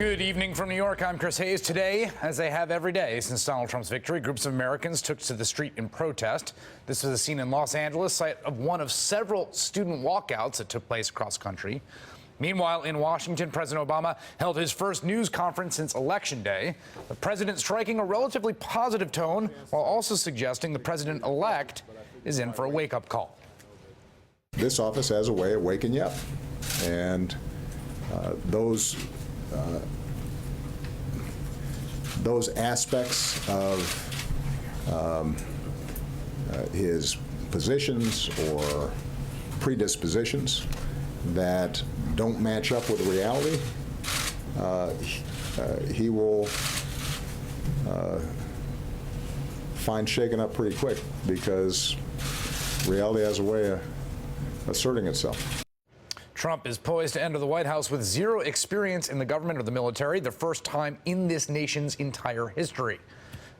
Good evening from New York. I'm Chris Hayes. Today, as they have every day since Donald Trump's victory, groups of Americans took to the street in protest. This was a scene in Los Angeles, site of one of several student walkouts that took place across the country. Meanwhile, in Washington, President Obama held his first news conference since Election Day. The president striking a relatively positive tone while also suggesting the president-elect is in for a wake-up call. This office has a way of waking you up, and those aspects of his positions or predispositions that don't match up with reality, he will find shaken up pretty quick, because reality has a way of asserting itself. Trump is poised to enter the White House with zero experience in the government or the military, the first time in this nation's entire history.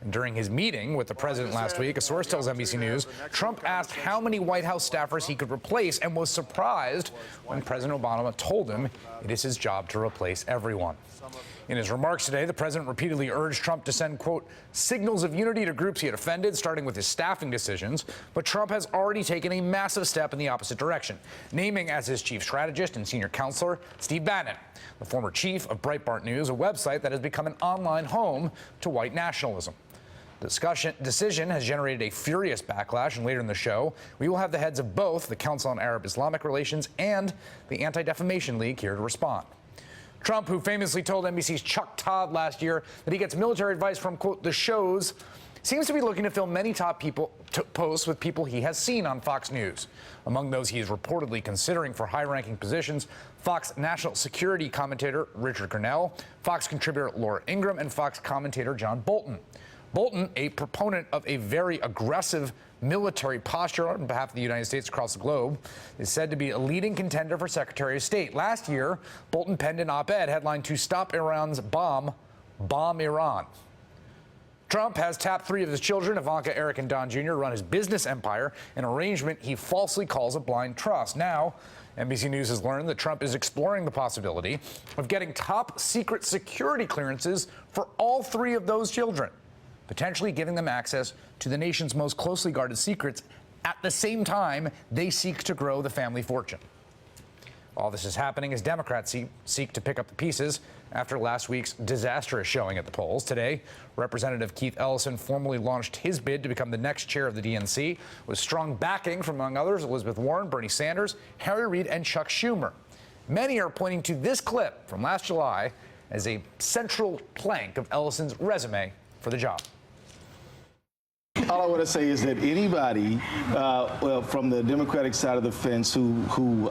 And during his meeting with the president last week, a source tells NBC News, Trump asked how many White House staffers he could replace and was surprised when President Obama told him it is his job to replace everyone. In his remarks today, the president repeatedly urged Trump to send, quote, signals of unity to groups he had offended, starting with his staffing decisions. But Trump has already taken a massive step in the opposite direction, naming as his chief strategist and senior counselor Steve Bannon, the former chief of Breitbart News, a website that has become an online home to white nationalism. The decision has generated a furious backlash, and later in the show, we will have the heads of both the Council on Arab-Islamic Relations and the Anti-Defamation League here to respond. Trump, who famously told NBC's Chuck Todd last year that he gets military advice from, quote, the shows, seems to be looking to fill many top posts with people he has seen on Fox News. Among those he is reportedly considering for high-ranking positions, Fox national security commentator Richard Grenell, Fox contributor Laura Ingraham, and Fox commentator John Bolton. Bolton, a proponent of a very aggressive military posture on behalf of the United States across the globe, is said to be a leading contender for Secretary of State. Last year, Bolton penned an op-ed headlined "To Stop Iran's Bomb, Bomb Iran." Trump has tapped three of his children, Ivanka, Eric, and Don Jr., to run his business empire, an arrangement he falsely calls a blind trust. Now, NBC News has learned that Trump is exploring the possibility of getting top secret security clearances for all three of those children, potentially giving them access to the nation's most closely guarded secrets at the same time they seek to grow the family fortune. All this is happening as Democrats seek to pick up the pieces after last week's disastrous showing at the polls. Today, Representative Keith Ellison formally launched his bid to become the next chair of the DNC, with strong backing from, among others, Elizabeth Warren, Bernie Sanders, Harry Reid, and Chuck Schumer. Many are pointing to this clip from last July as a central plank of Ellison's resume for the job. All I want to say is that anybody from the Democratic side of the fence who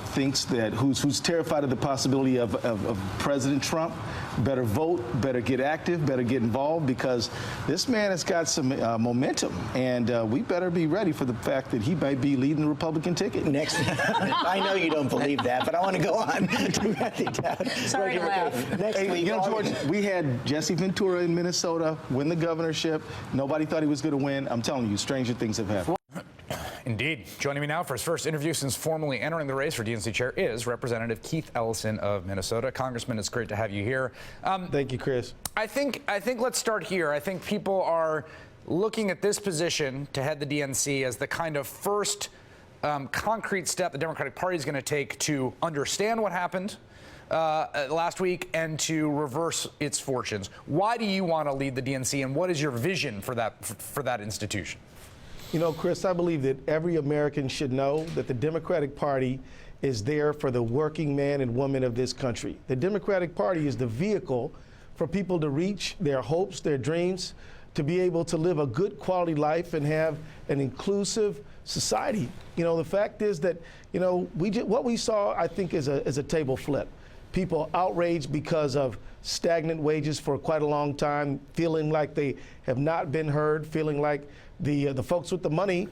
thinks that who's terrified of the possibility of President Trump better vote, better get active, better get involved, because this man has got some momentum, and we better be ready for the fact that he might be leading the Republican ticket. Next, I know you don't believe that, but I want to go on. Sorry to laugh. Next week, you know, George, we had Jesse Ventura in Minnesota win the governorship. Nobody thought he was going to win. I'm telling you, stranger things have happened. Indeed. Joining me now for his first interview since formally entering the race for DNC chair is Representative Keith Ellison of Minnesota. Congressman, it's great to have you here. Thank you, Chris. I think let's start here. I think people are looking at this position to head the DNC as the kind of first concrete step the Democratic Party is going to take to understand what happened last week and to reverse its fortunes. Why do you want to lead the DNC, and what is your vision for that institution? You know, Chris, I believe that every American should know that the Democratic Party is there for the working man and woman of this country. The Democratic Party is the vehicle for people to reach their hopes, their dreams, to be able to live a good quality life and have an inclusive society. You know, the fact is that, you know, what we saw, I think, is a table flip. People outraged because of stagnant wages for quite a long time, feeling like they have not been heard, feeling like the folks with the money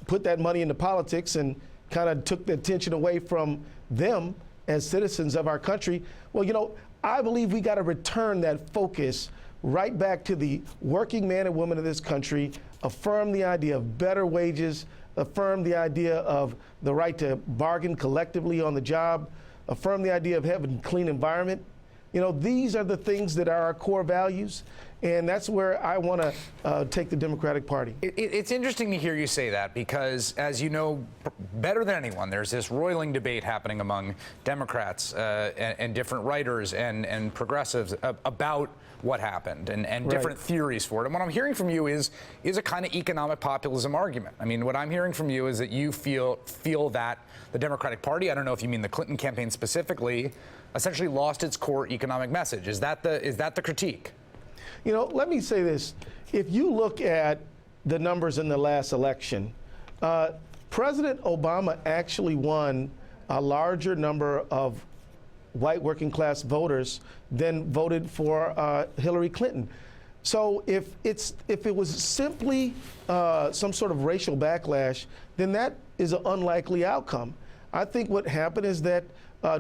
put that money into politics and kind of took the attention away from them as citizens of our country. Well, you know, I believe we got to return that focus right back to the working man and woman of this country, affirm the idea of better wages, affirm the idea of the right to bargain collectively on the job, affirm the idea of having a clean environment, You know, these are the things that are our core values, and that's where I want to take the Democratic Party. It's interesting to hear you say that because, as you know better than anyone, there's this roiling debate happening among Democrats and different writers and progressives about what happened and different theories for it. And what I'm hearing from you is a kind of economic populism argument. I mean, what I'm hearing from you is that you feel that the Democratic Party, I don't know if you mean the Clinton campaign specifically, essentially lost its core economic message. Is that the critique? You know, let me say this. If you look at the numbers in the last election, President Obama actually won a larger number of white working class voters than voted for Hillary Clinton. So if it was simply some sort of racial backlash, then that is an unlikely outcome. I think what happened is that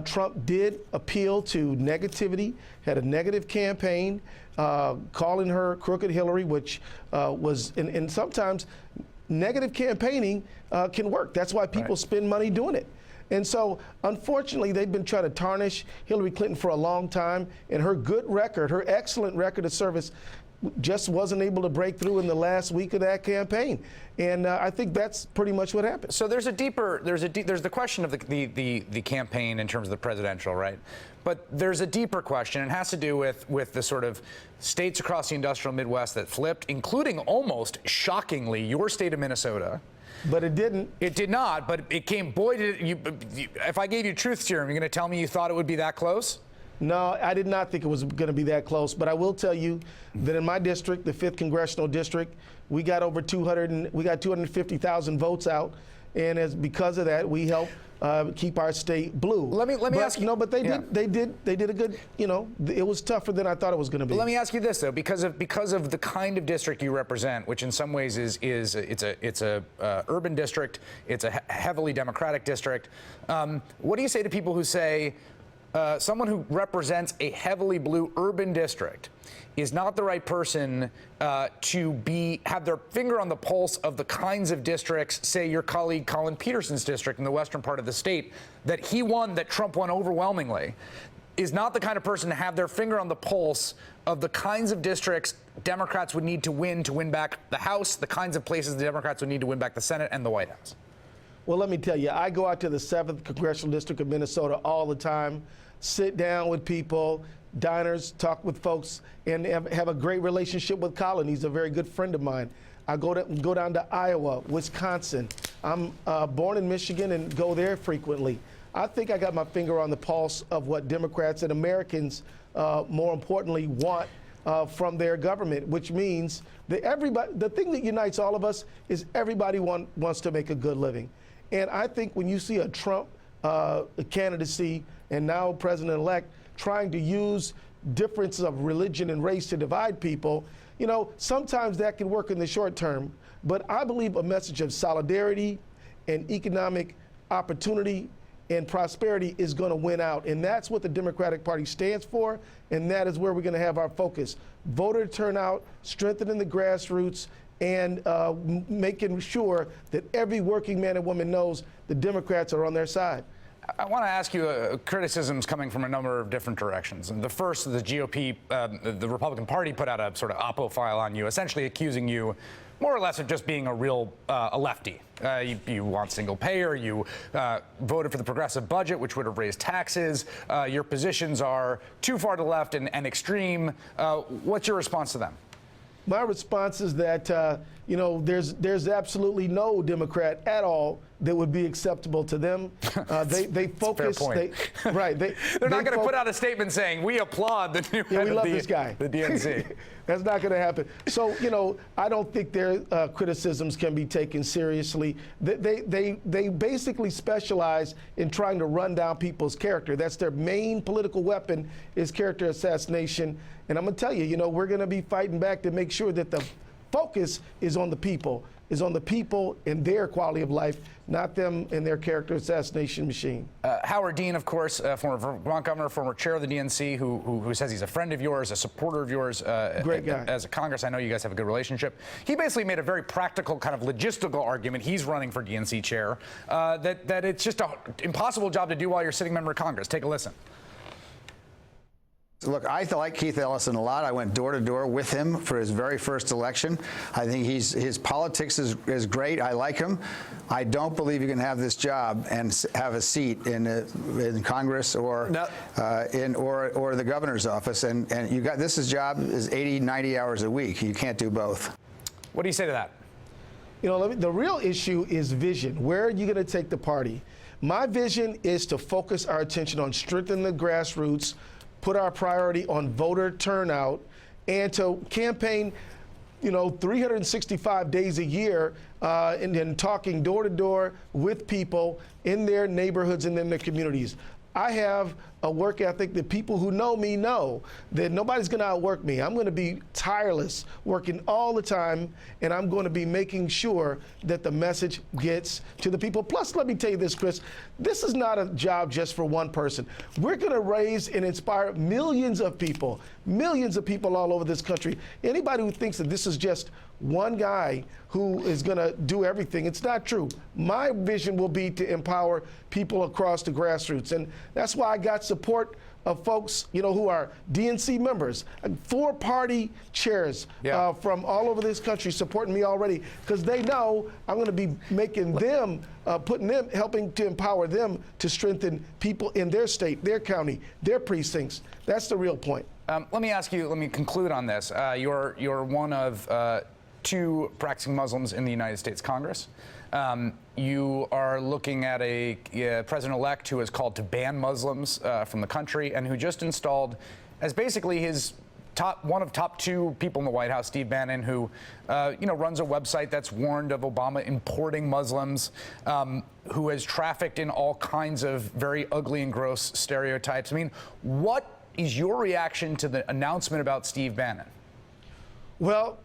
Trump did appeal to negativity, had a negative campaign, calling her Crooked Hillary, which was, and sometimes negative campaigning can work. That's why people spend money doing it. And so, unfortunately, they've been trying to tarnish Hillary Clinton for a long time, and her good record, her excellent record of service, just wasn't able to break through in the last week of that campaign. And I think that's pretty much what happened. So there's the question of the campaign in terms of the presidential, right? But there's a deeper question. It has to do with the sort of states across the industrial Midwest that flipped, including almost shockingly your state of Minnesota. But it didn't. It did not, but it came, boy, did you, if I gave you truth serum, you're going to tell me you thought it would be that close? No, I did not think it was going to be that close, but I will tell you that in my district, the 5th Congressional District, we got over 250,000 votes out, and because of that, we helped keep our state blue. Let me ask you. No, but they did a good. You know, it was tougher than I thought it was going to be. Let me ask you this though, because of the kind of district you represent, which in some ways is it's a urban district, it's a heavily Democratic district. What do you say to people who say someone who represents a heavily blue urban district is not the right person to have their finger on the pulse of the kinds of districts, say your colleague Colin Peterson's district in the western part of the state, that he won, that Trump won overwhelmingly, is not the kind of person to have their finger on the pulse of the kinds of districts Democrats would need to win back the House, the kinds of places the Democrats would need to win back the Senate and the White House? Well, let me tell you, I go out to the 7th Congressional District of Minnesota all the time, sit down with people, diners, talk with folks, and have a great relationship with Colin. He's a very good friend of mine. I go down to Iowa, Wisconsin. I'm born in Michigan and go there frequently. I think I got my finger on the pulse of what Democrats and Americans, more importantly, want from their government, which means that the thing that unites all of us is everybody wants to make a good living. And I think when you see a Trump candidacy and now president-elect trying to use differences of religion and race to divide people, you know, sometimes that can work in the short term. But I believe a message of solidarity and economic opportunity and prosperity is going to win out. And that's what the Democratic Party stands for. And that is where we're going to have our focus. Voter turnout, strengthening the grassroots, and making sure that every working man and woman knows the Democrats are on their side. I want to ask you criticisms coming from a number of different directions. And the first, the GOP, the Republican Party put out a sort of oppo file on you, essentially accusing you more or less of just being a real a lefty. You want single payer, you voted for the progressive budget, which would have raised taxes. Your positions are too far to the left and extreme. What's your response to them? My response is that, you know, there's absolutely no Democrat at all that would be acceptable to them. They focus. Fair point. They're not going to put out a statement saying we applaud the new head we of love this guy. the DNC. That's not going to happen. So, you know, I don't think their criticisms can be taken seriously. They basically specialize in trying to run down people's character. That's their main political weapon, is character assassination. And I'm going to tell you, you know, we're going to be fighting back to make sure that the focus is on the people and their quality of life, not them and their character assassination machine. Howard Dean, of course, former Vermont governor, former chair of the DNC, who says he's a friend of yours, a supporter of yours. Great guy. As a Congress, I know you guys have a good relationship. He basically made a very practical, kind of logistical argument. He's running for DNC chair, that it's just an impossible job to do while you're sitting member of Congress. Take a listen. Look, I like Keith Ellison a lot. I went door to door with him for his very first election. I think his politics is great. I like him. I don't believe you can have this job and have a seat in Congress or or the governor's office. And you got this job is 80, 90 hours a week. You can't do both. What do you say to that? You know, the real issue is vision. Where are you going to take the party? My vision is to focus our attention on strengthening the grassroots, put our priority on voter turnout, and to campaign, 365 days a year, and then talking door to door with people in their neighborhoods and in their communities. I have a work ethic that people who know me know that nobody's going to outwork me. I'm going to be tireless, working all the time, and I'm going to be making sure that the message gets to the people. Plus, let me tell you this, Chris, this is not a job just for one person. We're going to raise and inspire millions of people all over this country. Anybody who thinks that this is just one guy who is going to do everything, it's not true. My vision will be to empower people across the grassroots, and that's why I got support of folks, who are DNC members, 4 party chairs from all over this country supporting me already, because they know I'm going to be making them, helping to empower them to strengthen people in their state, their county, their precincts. That's the real point. Let me conclude on this. You're one of 2 practicing Muslims in the United States Congress. You are looking at a president-elect who has called to ban Muslims from the country and who just installed as basically his one of top 2 people in the White House, Steve Bannon, who runs a website that's warned of Obama importing Muslims, who has trafficked in all kinds of very ugly and gross stereotypes. I mean, what is your reaction to the announcement about Steve Bannon? Well,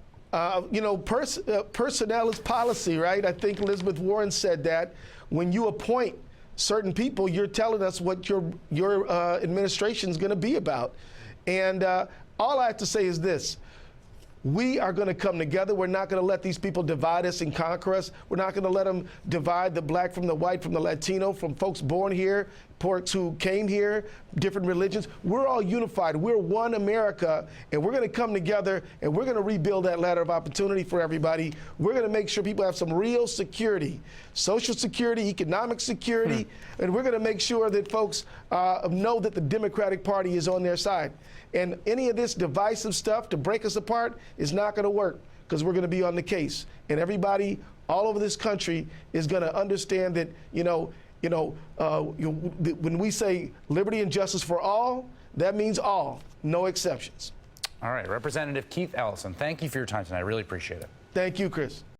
personnel is policy, right? I think Elizabeth Warren said that when you appoint certain people, you're telling us what your administration is going to be about. And all I have to say is this. We are going to come together. We're not going to let these people divide us and conquer us. We're not going to let them divide the black from the white, from the Latino, from folks born here, folks who came here, different religions. We're all unified. We're one America, and we're going to come together, and we're going to rebuild that ladder of opportunity for everybody. We're going to make sure people have some real security, social security, economic security, and we're going to make sure that folks know that the Democratic Party is on their side. And any of this divisive stuff to break us apart is not going to work, because we're going to be on the case. And everybody all over this country is going to understand that, when we say liberty and justice for all, that means all, no exceptions. All right, Representative Keith Ellison, thank you for your time tonight. I really appreciate it. Thank you, Chris.